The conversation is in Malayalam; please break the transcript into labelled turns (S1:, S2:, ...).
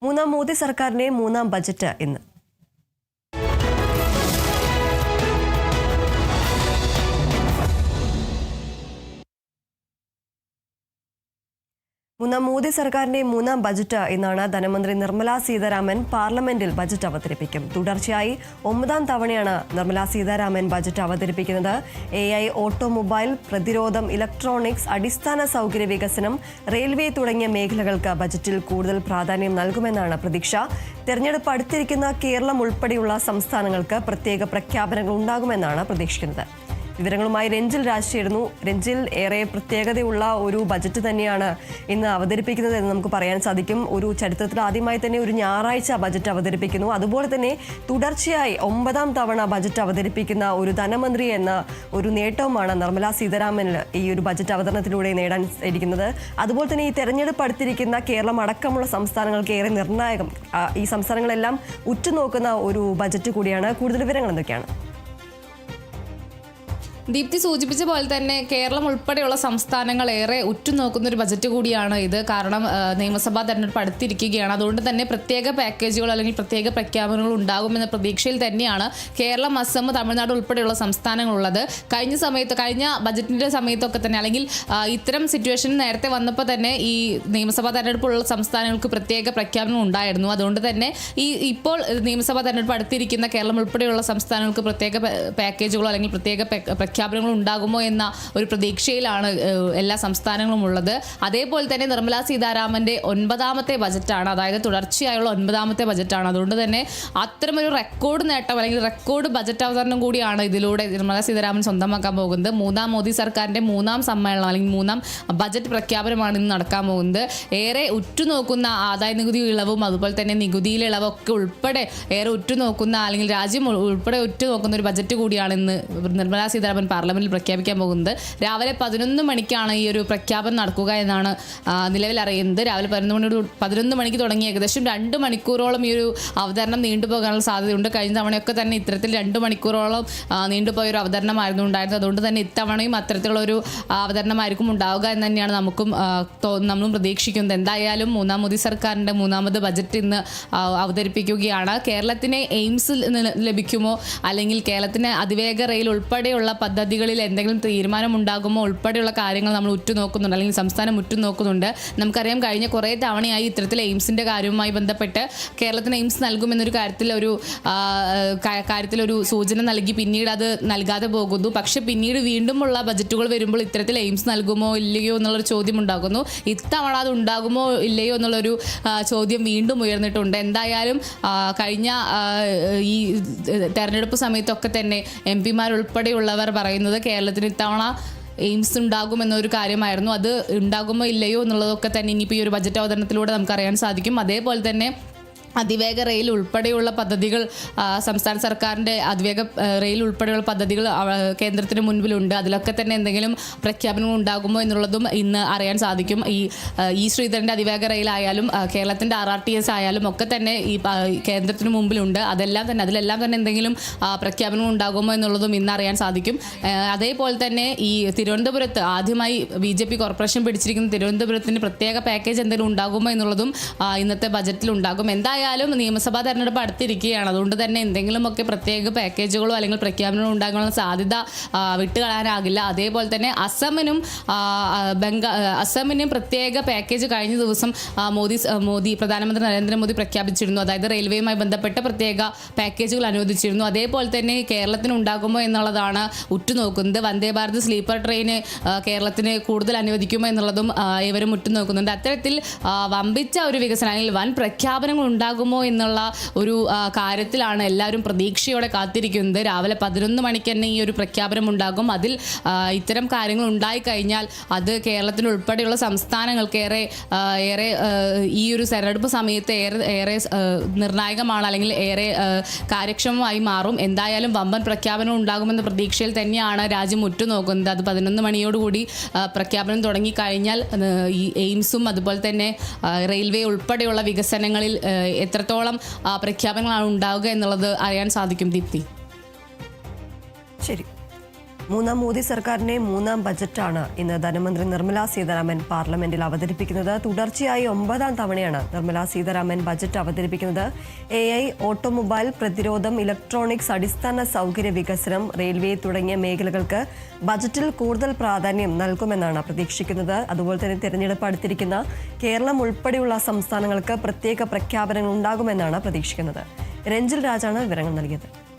S1: മൂന്നാം മോദി സർക്കാരിന്റെ മൂന്നാം ബജറ്റ് ഇന്ന്. മൂന്നാം മോദി സർക്കാരിന്റെ മൂന്നാം ബജറ്റ് എന്നാണ് ധനമന്ത്രി നിർമ്മല സീതാരാമൻ പാർലമെന്റിൽ ബജറ്റ് അവതരിപ്പിക്കും. തുടർച്ചയായി 9ാം തവണയാണ് നിർമ്മല സീതാരാമൻ ബജറ്റ് അവതരിപ്പിക്കുന്നത്. AI, ഓട്ടോമൊബൈൽ, പ്രതിരോധം, ഇലക്ട്രോണിക്സ്, അടിസ്ഥാന സൗകര്യ വികസനം, റെയിൽവേ തുടങ്ങിയ മേഖലകൾക്ക് ബജറ്റിൽ കൂടുതൽ പ്രാധാന്യം നൽകുമെന്നാണ് പ്രതീക്ഷ. തെരഞ്ഞെടുപ്പ് അടുത്തിരിക്കുന്ന കേരളം ഉൾപ്പെടെയുള്ള സംസ്ഥാനങ്ങൾക്ക് പ്രത്യേക പ്രഖ്യാപനങ്ങൾ ഉണ്ടാകുമെന്നാണ് പ്രതീക്ഷിക്കുന്നത്. വിവരങ്ങളുമായി രഞ്ജിൽ രാജ് ചേരുന്നു. രഞ്ജിൽ, ഏറെ പ്രത്യേകതയുള്ള ഒരു ബജറ്റ് തന്നെയാണ് ഇന്ന് അവതരിപ്പിക്കുന്നത് എന്ന് നമുക്ക് പറയാൻ സാധിക്കും. ഒരു ചരിത്രത്തിൽ ആദ്യമായി തന്നെ ഒരു ഞായറാഴ്ച ബജറ്റ് അവതരിപ്പിക്കുന്നു. അതുപോലെ തന്നെ തുടർച്ചയായി 9ാം തവണ ബജറ്റ് അവതരിപ്പിക്കുന്ന ഒരു ധനമന്ത്രി എന്ന ഒരു നേട്ടവുമാണ് നിർമ്മല സീതാരാമനിൽ ഈ ഒരു ബജറ്റ് അവതരണത്തിലൂടെ നേടാൻ ഇരിക്കുന്നത്. അതുപോലെ തന്നെ ഈ തെരഞ്ഞെടുപ്പ് അടുത്തിരിക്കുന്ന കേരളം അടക്കമുള്ള സംസ്ഥാനങ്ങൾക്ക് ഏറെ നിർണായകം. ഈ സംസ്ഥാനങ്ങളെല്ലാം ഉറ്റുനോക്കുന്ന ഒരു ബജറ്റ് കൂടിയാണ്. കൂടുതൽ വിവരങ്ങൾ എന്തൊക്കെയാണ്?
S2: ദീപ്തി സൂചിപ്പിച്ച പോലെ തന്നെ കേരളം ഉൾപ്പെടെയുള്ള സംസ്ഥാനങ്ങൾ ഏറെ ഉറ്റുനോക്കുന്ന ഒരു ബജറ്റ് കൂടിയാണ് ഇത്. കാരണം നിയമസഭാ തെരഞ്ഞെടുപ്പ് അടുത്തിരിക്കുകയാണ്. അതുകൊണ്ട് തന്നെ പ്രത്യേക പാക്കേജുകൾ അല്ലെങ്കിൽ പ്രത്യേക പ്രഖ്യാപനങ്ങൾ ഉണ്ടാകുമെന്ന പ്രതീക്ഷയിൽ തന്നെയാണ് കേരളം, അസം, തമിഴ്നാട് ഉൾപ്പെടെയുള്ള സംസ്ഥാനങ്ങളുള്ളത്. കഴിഞ്ഞ ബജറ്റിന്റെ സമയത്തൊക്കെ തന്നെ അല്ലെങ്കിൽ ഇത്തരം സിറ്റുവേഷൻ നേരത്തെ വന്നപ്പോൾ തന്നെ ഈ നിയമസഭാ തെരഞ്ഞെടുപ്പുള്ള സംസ്ഥാനങ്ങൾക്ക് പ്രത്യേക പ്രഖ്യാപനം ഉണ്ടായിരുന്നു. അതുകൊണ്ട് തന്നെ ഇപ്പോൾ നിയമസഭാ തെരഞ്ഞെടുപ്പ് അടുത്തിരിക്കുന്ന കേരളം ഉൾപ്പെടെയുള്ള സംസ്ഥാനങ്ങൾക്ക് പ്രത്യേക പാക്കേജുകളോ അല്ലെങ്കിൽ പ്രത്യേക പ്രഖ്യാപനങ്ങൾ ഉണ്ടാകുമോ എന്ന ഒരു പ്രതീക്ഷയിലാണ് എല്ലാ സംസ്ഥാനങ്ങളും ഉള്ളത്. അതേപോലെ തന്നെ നിർമ്മല സീതാരാമന്റെ 9ാമത്തെ ബജറ്റാണ്, അതായത് തുടർച്ചയായുള്ള 9ാമത്തെ ബജറ്റാണ്. അതുകൊണ്ട് തന്നെ അത്തരമൊരു റെക്കോർഡ് നേട്ടം അല്ലെങ്കിൽ റെക്കോർഡ് ബജറ്റ് അവതരണം കൂടിയാണ് ഇതിലൂടെ നിർമ്മല സീതാരാമൻ സ്വന്തമാക്കാൻ പോകുന്നത്. മൂന്നാം മോദി സർക്കാരിന്റെ മൂന്നാം സമ്മേളനം അല്ലെങ്കിൽ മൂന്നാം ബജറ്റ് പ്രഖ്യാപനമാണ് ഇന്ന് നടക്കാൻ പോകുന്നത്. ഏറെ ഉറ്റുനോക്കുന്ന ആദായ നികുതി ഇളവും അതുപോലെ തന്നെ നികുതിയിലെ ഇളവൊക്കെ ഉൾപ്പെടെ ഏറെ ഉറ്റുനോക്കുന്ന അല്ലെങ്കിൽ രാജ്യം ഉൾപ്പെടെ ഉറ്റുനോക്കുന്ന ഒരു ബജറ്റ് കൂടിയാണ് ഇന്ന് നിർമ്മല സീതാരാമൻ പാർലമെന്റിൽ പ്രഖ്യാപിക്കാൻ പോകുന്നത്. രാവിലെ 11 മണിക്കാണ് ഈ ഒരു പ്രഖ്യാപനം നടക്കുക എന്നാണ് നിലവിൽ അറിയുന്നത്. രാവിലെ 11 മണിക്ക് തുടങ്ങി ഏകദേശം 2 മണിക്കൂറോളം ഈ ഒരു അവതരണം നീണ്ടുപോകാനുള്ള സാധ്യതയുണ്ട്. കഴിഞ്ഞ തവണയൊക്കെ തന്നെ ഇത്തരത്തിൽ 2 മണിക്കൂറോളം നീണ്ടുപോയ ഒരു അവതരണമായിരുന്നു ഉണ്ടായിരുന്നത്. അതുകൊണ്ട് തന്നെ ഇത്തവണയും അത്തരത്തിലുള്ള ഒരു അവതരണമായിരിക്കും ഉണ്ടാവുക എന്ന് തന്നെയാണ് നമ്മളും പ്രതീക്ഷിക്കുന്നത്. എന്തായാലും മൂന്നാം മോദി സർക്കാരിൻ്റെ മൂന്നാമത് ബജറ്റ് ഇന്ന് അവതരിപ്പിക്കുകയാണ്. കേരളത്തിന് എയിംസ് ലഭിക്കുമോ അല്ലെങ്കിൽ കേരളത്തിന് അതിവേഗ റെയിൽ ഉൾപ്പെടെയുള്ള പദ്ധതികളിൽ എന്തെങ്കിലും തീരുമാനമുണ്ടാകുമോ ഉൾപ്പെടെയുള്ള കാര്യങ്ങൾ നമ്മൾ ഉറ്റുനോക്കുന്നുണ്ട് അല്ലെങ്കിൽ സംസ്ഥാനം ഉറ്റുനോക്കുന്നുണ്ട്. നമുക്കറിയാം, കഴിഞ്ഞ കുറേ തവണയായി ഇത്തരത്തിൽ എയിംസിൻ്റെ കാര്യവുമായി ബന്ധപ്പെട്ട് കേരളത്തിന് എയിംസ് നൽകുമെന്നൊരു കാര്യത്തിലൊരു സൂചന നൽകി പിന്നീട് അത് നൽകാതെ പോകുന്നു. പക്ഷെ പിന്നീട് വീണ്ടുമുള്ള ബജറ്റുകൾ വരുമ്പോൾ ഇത്തരത്തിൽ എയിംസ് നൽകുമോ ഇല്ലയോ എന്നുള്ളൊരു ചോദ്യം ഉണ്ടാകുന്നു. ഇത്തവണ അത് ഉണ്ടാകുമോ ഇല്ലയോ എന്നുള്ളൊരു ചോദ്യം വീണ്ടും ഉയർന്നിട്ടുണ്ട്. എന്തായാലും കഴിഞ്ഞ ഈ തെരഞ്ഞെടുപ്പ് സമയത്തൊക്കെ തന്നെ MP-മാർ ഉൾപ്പെടെയുള്ളവർ പറയുന്നത് കേരളത്തിന് ഇത്തവണ എയിംസ് ഉണ്ടാകുമെന്നൊരു കാര്യമായിരുന്നു. അത് ഉണ്ടാകുമോ ഇല്ലയോ എന്നുള്ളതൊക്കെ തന്നെ ഇനിയിപ്പോൾ ഈ ഒരു ബജറ്റ് അവതരണത്തിലൂടെ നമുക്കറിയാൻ സാധിക്കും. അതേപോലെ തന്നെ അതിവേഗ റെയിൽ ഉൾപ്പെടെയുള്ള പദ്ധതികൾ സംസ്ഥാന സർക്കാരിൻ്റെ അതിവേഗ റെയിൽ ഉൾപ്പെടെയുള്ള പദ്ധതികൾ കേന്ദ്രത്തിന് മുൻപിലുണ്ട്. അതിലൊക്കെ തന്നെ എന്തെങ്കിലും പ്രഖ്യാപനങ്ങൾ ഉണ്ടാകുമോ എന്നുള്ളതും ഇന്ന് അറിയാൻ സാധിക്കും. ഈ ശ്രീധരൻ്റെ അതിവേഗ റെയിലായാലും കേരളത്തിൻ്റെ RRTS ആയാലും ഒക്കെ തന്നെ ഈ കേന്ദ്രത്തിന് മുമ്പിലുണ്ട്. അതിലെല്ലാം തന്നെ എന്തെങ്കിലും പ്രഖ്യാപനങ്ങൾ ഉണ്ടാകുമോ എന്നുള്ളതും ഇന്ന് അറിയാൻ സാധിക്കും. അതേപോലെ തന്നെ ഈ തിരുവനന്തപുരത്ത് ആദ്യമായി BJP കോർപ്പറേഷൻ പിടിച്ചിരിക്കുന്ന തിരുവനന്തപുരത്തിന് പ്രത്യേക പാക്കേജ് എന്തെങ്കിലും ഉണ്ടാകുമോ എന്നുള്ളതും ഇന്നത്തെ ബജറ്റിൽ ഉണ്ടാകും. എന്തായാലും നിയമസഭാ തെരഞ്ഞെടുപ്പ് അടുത്തിരിക്കുകയാണ്. അതുകൊണ്ട് തന്നെ എന്തെങ്കിലുമൊക്കെ പ്രത്യേക പാക്കേജുകളോ അല്ലെങ്കിൽ പ്രഖ്യാപനങ്ങളോ ഉണ്ടാകാനുള്ള സാധ്യത വിട്ടുകളയാനാകില്ല. അതേപോലെ തന്നെ അസമിനും പ്രത്യേക പാക്കേജ് കഴിഞ്ഞ ദിവസം പ്രധാനമന്ത്രി നരേന്ദ്രമോദി പ്രഖ്യാപിച്ചിരുന്നു. അതായത് റെയിൽവേയുമായി ബന്ധപ്പെട്ട പ്രത്യേക പാക്കേജുകൾ അനുവദിച്ചിരുന്നു. അതേപോലെ തന്നെ കേരളത്തിന് ഉണ്ടാകുമോ എന്നുള്ളതാണ് ഉറ്റുനോക്കുന്നത്. വന്ദേ ഭാരത് സ്ലീപ്പർ ട്രെയിന് കേരളത്തിന് കൂടുതൽ അനുവദിക്കുമോ എന്നുള്ളതും ഇവരും ഉറ്റുനോക്കുന്നുണ്ട്. അത്തരത്തിൽ വമ്പിച്ച ഒരു വികസനം അല്ലെങ്കിൽ വൻ പ്രഖ്യാപനങ്ങൾ ഉണ്ടാകുമോ എന്നുള്ള ഒരു കാര്യത്തിലാണ് എല്ലാവരും പ്രതീക്ഷയോടെ കാത്തിരിക്കുന്നത്. രാവിലെ 11 മണിക്ക് തന്നെ ഈ ഒരു പ്രഖ്യാപനം ഉണ്ടാകും. അതിൽ ഇത്തരം കാര്യങ്ങൾ ഉണ്ടായിക്കഴിഞ്ഞാൽ അത് കേരളത്തിന് ഉൾപ്പെടെയുള്ള സംസ്ഥാനങ്ങൾക്ക് ഏറെ ഈ ഒരു തെരഞ്ഞെടുപ്പ് സമയത്ത് ഏറെ നിർണായകമാണ് അല്ലെങ്കിൽ ഏറെ കാര്യക്ഷമമായി മാറും. എന്തായാലും വമ്പൻ പ്രഖ്യാപനം ഉണ്ടാകുമെന്ന പ്രതീക്ഷയിൽ തന്നെയാണ് രാജ്യം ഉറ്റുനോക്കുന്നത്. അത് 11 മണിയോടുകൂടി പ്രഖ്യാപനം തുടങ്ങിക്കഴിഞ്ഞാൽ ഈ എയിംസും അതുപോലെ തന്നെ റെയിൽവേ ഉൾപ്പെടെയുള്ള വികസനങ്ങളിൽ എത്രത്തോളം പ്രഖ്യാപനങ്ങളാണ് ഉണ്ടാവുക എന്നുള്ളത് അറിയാൻ സാധിക്കും. ദീപ്തി,
S1: ശരി. മൂന്നാം മോദി സർക്കാരിന്റെ മൂന്നാം ബജറ്റാണ് ഇന്ന് ധനമന്ത്രി നിർമ്മല സീതാരാമൻ പാർലമെന്റിൽ അവതരിപ്പിക്കുന്നത്. തുടർച്ചയായി 9ാം തവണയാണ് നിർമ്മല സീതാരാമൻ ബജറ്റ് അവതരിപ്പിക്കുന്നത്. AI, ഓട്ടോമൊബൈൽ, പ്രതിരോധം, ഇലക്ട്രോണിക്സ്, അടിസ്ഥാന സൗകര്യ വികസനം, റെയിൽവേ തുടങ്ങിയ മേഖലകൾക്ക് ബജറ്റിൽ കൂടുതൽ പ്രാധാന്യം നൽകുമെന്നാണ് പ്രതീക്ഷിക്കുന്നത്. അതുപോലെ തന്നെ തെരഞ്ഞെടുപ്പ് അടുത്തിരിക്കുന്ന കേരളം ഉൾപ്പെടെയുള്ള സംസ്ഥാനങ്ങൾക്ക് പ്രത്യേക പ്രഖ്യാപനങ്ങൾ ഉണ്ടാകുമെന്നാണ് പ്രതീക്ഷിക്കുന്നത്. രഞ്ജിൽ രാജാണ് വിവരങ്ങൾ നൽകിയത്.